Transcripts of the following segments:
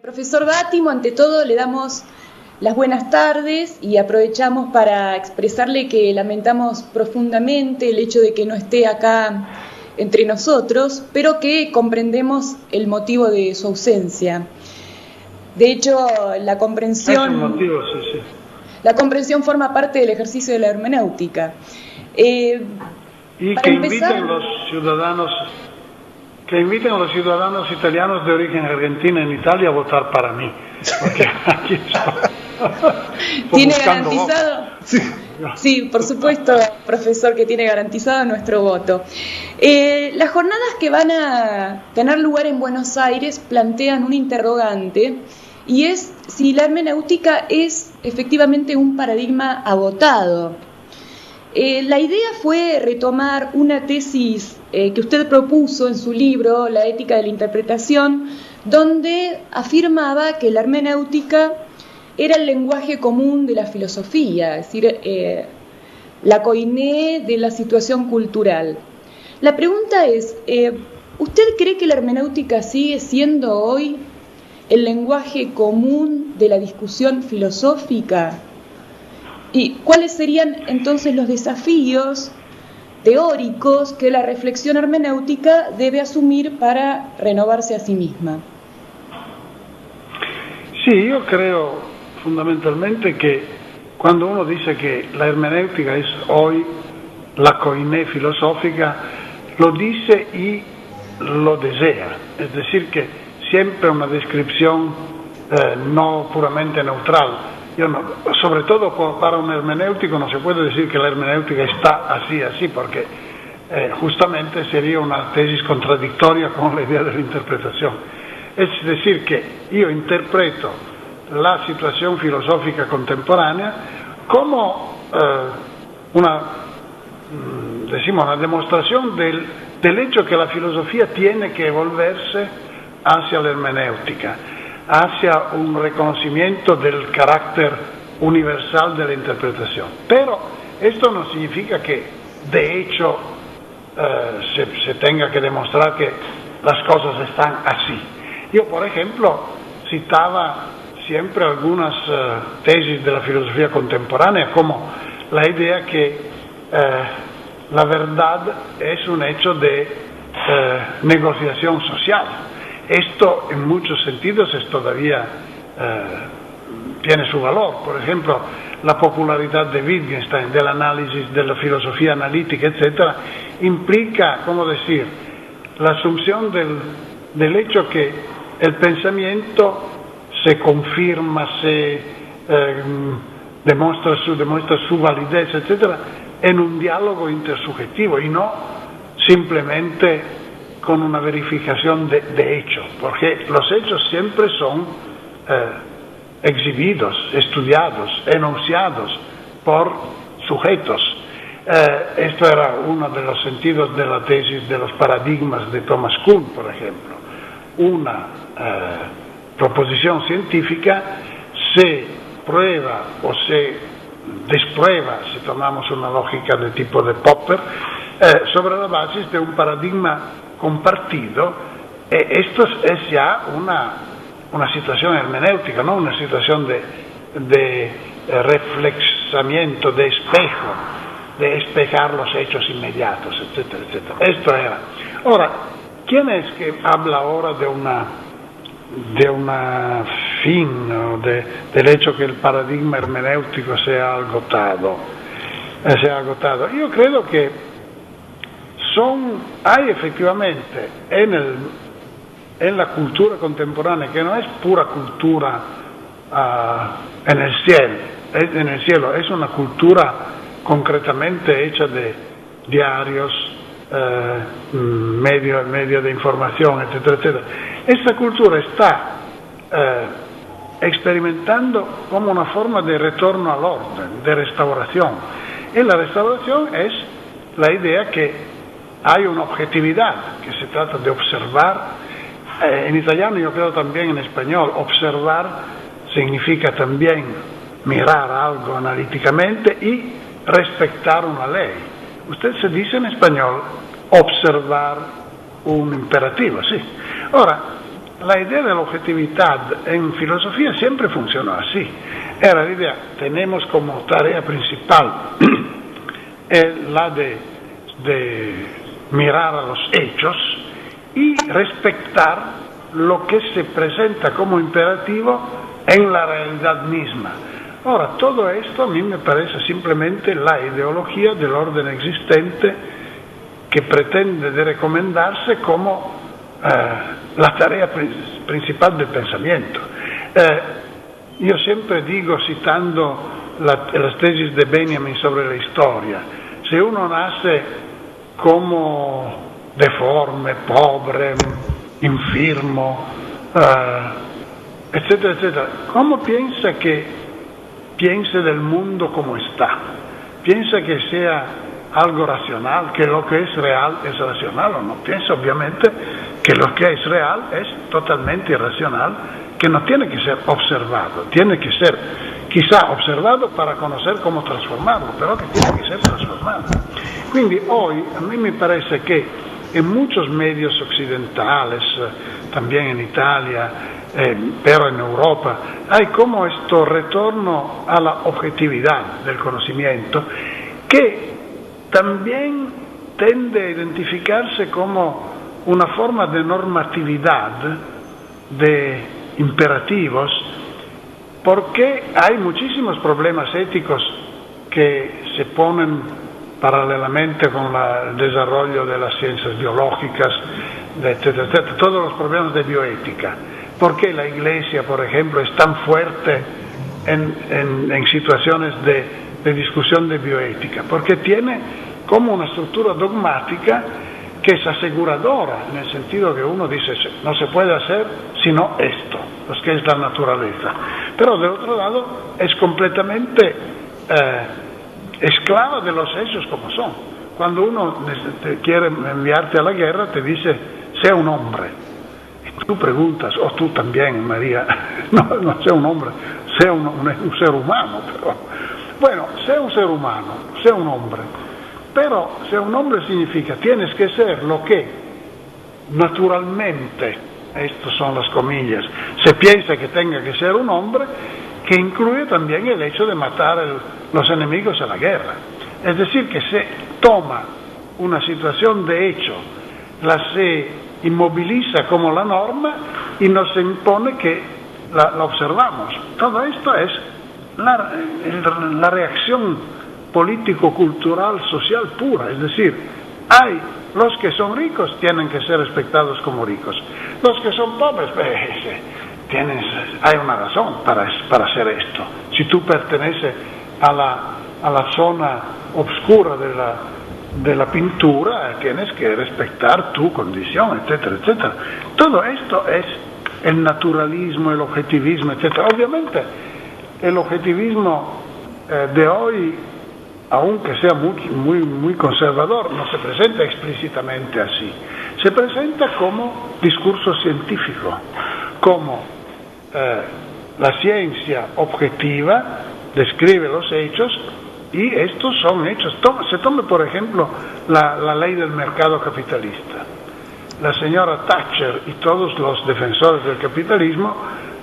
Profesor Bátimo, ante todo le damos las buenas tardes y aprovechamos para expresarle que lamentamos profundamente el hecho de que no esté acá entre nosotros, pero que comprendemos el motivo de su ausencia. De hecho, la comprensión forma parte del ejercicio de la hermenéutica. Y que inviten a los ciudadanos italianos de origen argentina en Italia a votar para mí, porque aquí estoy. ¿Tiene garantizado? Sí, por supuesto, profesor, que tiene garantizado nuestro voto. Las jornadas que van a tener lugar en Buenos Aires plantean un interrogante, y es si la hermenéutica es efectivamente un paradigma agotado. La idea fue retomar una tesis que usted propuso en su libro, La ética de la interpretación, donde afirmaba que la hermenéutica era el lenguaje común de la filosofía, es decir, la koiné de la situación cultural. La pregunta es, ¿usted cree que la hermenéutica sigue siendo hoy el lenguaje común de la discusión filosófica? ¿Y cuáles serían entonces los desafíos teóricos que la reflexión hermenéutica debe asumir para renovarse a sí misma? Sí, yo creo fundamentalmente que cuando uno dice que la hermenéutica es hoy la koiné filosófica, lo dice y lo desea, es decir, que siempre una descripción no puramente neutral. Sobre todo para un hermenéutico no se puede decir que la hermenéutica está así, porque justamente sería una tesis contradictoria con la idea de la interpretación. Es decir, que yo interpreto la situación filosófica contemporánea como una demostración del hecho que la filosofía tiene que evolverse hacia la hermenéutica, hacia un reconocimiento del carácter universal de la interpretación. Pero esto no significa que, de hecho, se tenga que demostrar que las cosas están así. Yo, por ejemplo, citaba siempre algunas tesis de la filosofía contemporánea, como la idea que la verdad es un hecho de negociación social. Esto en muchos sentidos todavía tiene su valor. Por ejemplo, la popularidad de Wittgenstein, del análisis, de la filosofía analítica, etc., implica, la asunción del hecho que el pensamiento se confirma, se demuestra su validez, etc., en un diálogo intersubjetivo y no simplemente con una verificación de hechos, porque los hechos siempre son exhibidos, estudiados, enunciados por sujetos. Esto era uno de los sentidos de la tesis de los paradigmas de Thomas Kuhn, por ejemplo. Una proposición científica se prueba o se desprueba, si tomamos una lógica de tipo de Popper, sobre la base de un paradigma compartido. Esto es ya una situación hermenéutica, no una situación de reflexamiento, de espejo, de espejar los hechos inmediatos, etcétera, etcétera. Esto era. Ahora, ¿quién es que habla ahora de una fin, ¿no? del hecho que el paradigma hermenéutico sea agotado? Yo creo que hay efectivamente en la cultura contemporánea, que no es pura cultura en el cielo, es una cultura concretamente hecha de diarios, medio de información, etcétera, etcétera. Esta cultura está experimentando como una forma de retorno al orden, de restauración. Y la restauración es la idea que hay una objetividad, que se trata de observar. En italiano, yo creo también en español, observar significa también mirar algo analíticamente y respetar una ley. Usted se dice en español observar un imperativo, sí. Ahora, la idea de la objetividad en filosofía siempre funcionó así. Era la idea, tenemos como tarea principal la de mirar a los hechos y respetar lo que se presenta como imperativo en la realidad misma. Ahora, todo esto a mí me parece simplemente la ideología del orden existente que pretende de recomendarse como la tarea principal del pensamiento. Io sempre digo, citando las tesis de Benjamin sobre la historia, se uno nace como deforme, pobre, infirmo, etcétera, etcétera, ¿cómo piensa que piense del mundo como está? ¿Piensa que sea algo racional, que lo que es real es racional o no? Piensa obviamente que lo que es real es totalmente irracional, que no tiene que ser observado, tiene que ser quizá observado para conocer cómo trasformarlo, pero que tiene que ser trasformado. Quindi hoy a mí me parece que en muchos medios occidentales, también en Italia, pero en Europa, hay como esto retorno a la objetividad del conocimiento que también tende a identificarse como una forma de normatividad, de imperativos, porque hay muchísimos problemas éticos que se ponen paralelamente con el desarrollo de las ciencias biológicas, etcétera, etcétera, todos los problemas de bioética. ¿Por qué la Iglesia, por ejemplo, es tan fuerte en situaciones de discusión de bioética? Porque tiene como una estructura dogmática que es aseguradora, en el sentido que uno dice, no se puede hacer sino esto, pues que es la naturaleza. Pero de otro lado es completamente esclava de los hechos como son. Cuando uno quiere enviarte a la guerra, te dice, sea un hombre. Y tú preguntas, o tú también, María, no sea un hombre, sea un ser humano. Pero, bueno, sea un ser humano, sea un hombre. Pero ser un hombre significa, tienes que ser lo que naturalmente, estas son las comillas, se piensa que tenga que ser un hombre, que incluye también el hecho de matar los enemigos en la guerra. Es decir, que se toma una situación de hecho, se inmoviliza como la norma y nos impone que la observamos. Todo esto es la reacción político-cultural, social pura, es decir, los que son ricos tienen que ser respetados como ricos, los que son pobres, hay una razón para hacer esto. Si tú perteneces a la zona oscura de la pintura, tienes que respetar tu condición, etcétera, etcétera. Todo esto es el naturalismo, el objetivismo, etcétera. Obviamente, el objetivismo de hoy, aunque sea muy conservador, no se presenta explícitamente así. Se presenta como discurso científico, como la ciencia objetiva describe los hechos y estos son hechos. Se tome, por ejemplo, la ley del mercado capitalista. La señora Thatcher y todos los defensores del capitalismo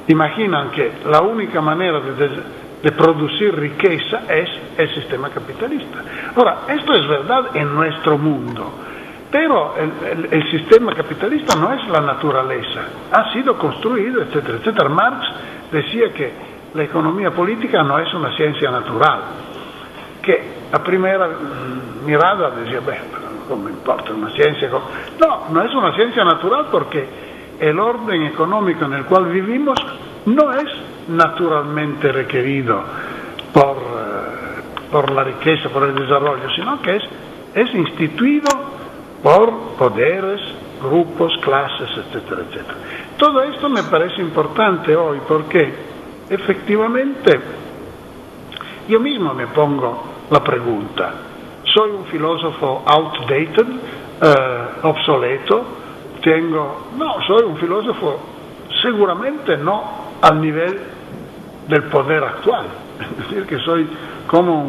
imaginan que la única manera de producir riqueza es el sistema capitalista. Ahora, esto es verdad en nuestro mundo, pero el sistema capitalista no es la naturaleza, ha sido construido, etcétera, etcétera. Marx decía que la economía política no es una ciencia natural, que a primera mirada decía, ¿cómo importa una ciencia? No es una ciencia natural porque el orden económico en el cual vivimos no es naturalmente requerido por la riqueza, por el desarrollo, sino que es instituido por poderes, grupos, clases, etcétera, etcétera. Todo esto me parece importante hoy porque efectivamente yo mismo me pongo la pregunta, ¿soy un filósofo outdated, obsoleto? No, soy un filósofo seguramente no al nivel del poder actual, es decir, que soy como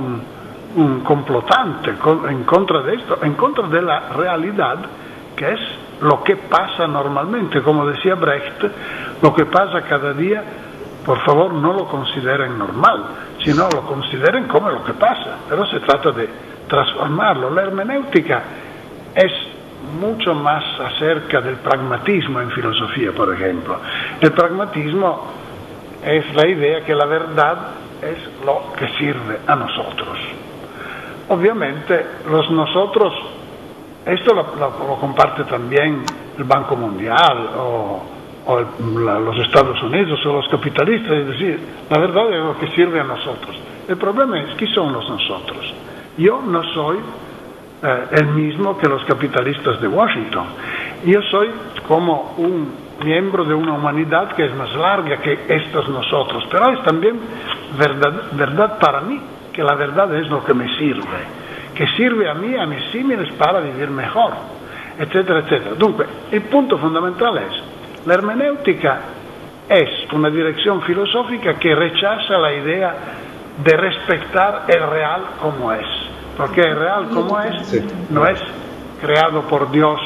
un complotante en contra de esto, en contra de la realidad que es lo que pasa normalmente. Como decía Brecht, lo que pasa cada día, por favor, no lo consideren normal, sino lo consideren como lo que pasa, pero se trata de transformarlo. La hermenéutica es mucho más acerca del pragmatismo en filosofía, por ejemplo. El pragmatismo es la idea que la verdad es lo que sirve a nosotros. Obviamente los nosotros, esto lo comparte también el Banco Mundial o los Estados Unidos o los capitalistas, es decir, la verdad es lo que sirve a nosotros. El problema es, ¿qué son los nosotros? Yo no soy el mismo que los capitalistas de Washington. Yo soy como un miembro de una humanidad que es más larga que estos nosotros, pero es también verdad para mí, que la verdad es lo que me sirve, que sirve a mí, a mis símiles para vivir mejor, etcétera, etcétera. Dunque, il punto fondamentale es, la hermenéutica es una dirección filosófica que rechaza la idea de respetar el real como es, porque el real como es no es creado por Dios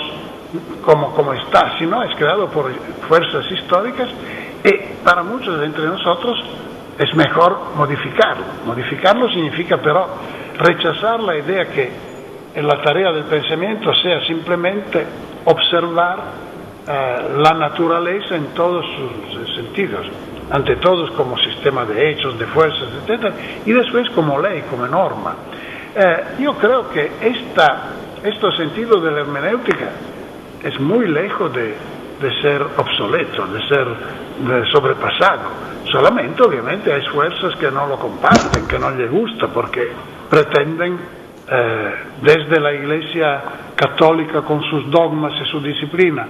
como está, sino es creado por fuerzas históricas, y para muchos de entre nosotros es mejor modificarlo. Modificarlo significa pero rechazar la idea que la tarea del pensamiento sea simplemente observar la naturaleza en todos sus sentidos, ante todos como sistema de hechos, de fuerzas, etc., y después como ley, como norma. Yo creo que este sentido de la hermenéutica es muy lejos de ser obsoleto, de ser sobrepasado. Solamente, obviamente, hay fuerzas que no lo comparten, que no les gusta, porque pretenden, desde la Iglesia católica con sus dogmas y su disciplina,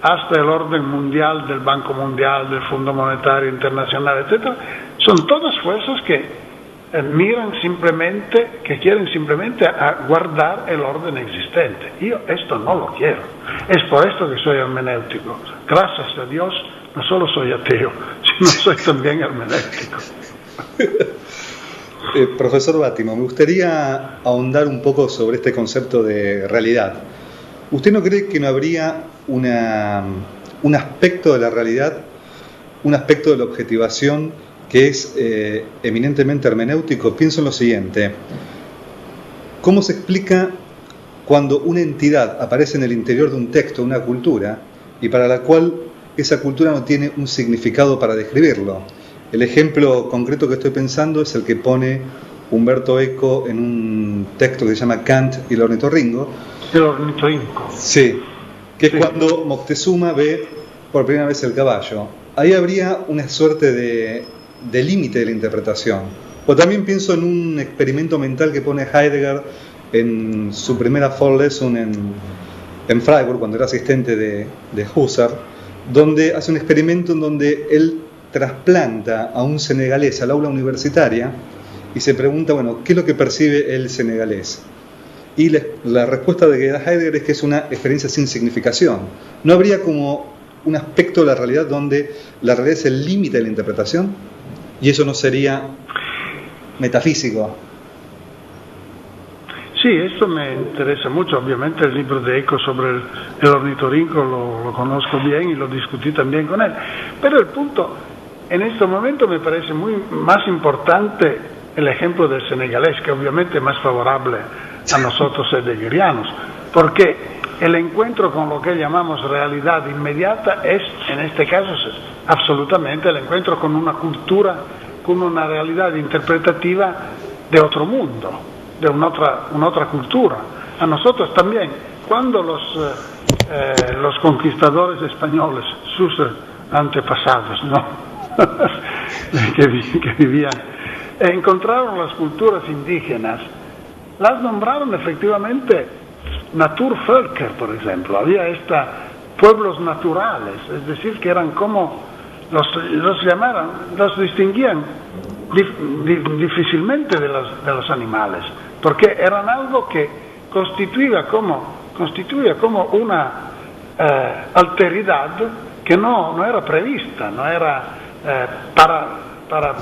hasta el orden mundial del Banco Mundial, del Fondo Monetario Internacional, etc., son todas fuerzas que miran simplemente, que quieren simplemente a guardar el orden existente. Yo esto no lo quiero. Es por esto que soy hermenéutico. Gracias a Dios, no solo soy ateo, sino soy también hermenéutico. Profesor Báttimo, me gustaría ahondar un poco sobre este concepto de realidad. ¿Usted no cree que no habría un aspecto de la realidad, un aspecto de la objetivación que es eminentemente hermenéutico? Pienso en lo siguiente: ¿cómo se explica cuando una entidad aparece en el interior de un texto, una cultura, y para la cual esa cultura no tiene un significado para describirlo? El ejemplo concreto que estoy pensando es el que pone Umberto Eco en un texto que se llama Kant y el ornitorrinco. El ornitorrinco. Sí, que es cuando Moctezuma ve por primera vez el caballo. Ahí habría una suerte de límite de la interpretación. O también pienso en un experimento mental que pone Heidegger en su primera Vorlesung en Freiburg, cuando era asistente de Husserl, donde hace un experimento en donde él trasplanta a un senegalés al aula universitaria y se pregunta, bueno, ¿qué es lo que percibe el senegalés? Y la respuesta de Heidegger es que es una experiencia sin significación. ¿No habría como un aspecto de la realidad donde la realidad es el límite de la interpretación? ¿Y eso no sería metafísico? Sí, esto me interesa mucho. Obviamente el libro de Eco sobre el ornitorrinco lo conozco bien y lo discutí también con él. Pero el punto, en este momento me parece más importante el ejemplo del senegalés, que obviamente es más favorable a nosotros heideggerianos, porque el encuentro con lo que llamamos realidad inmediata es, en este caso, absolutamente el encuentro con una cultura, con una realidad interpretativa de otro mundo, de un'altra cultura. A nosotros también, cuando los conquistadores españoles, sus antepasados, ¿no? que vivían, encontraron las culturas indígenas, las nombraron efectivamente Naturvölker, por ejemplo. Había pueblos naturales, es decir, que eran como los distinguían difícilmente de los animales, porque eran algo que constituía como una alteridad que no era prevista, no era para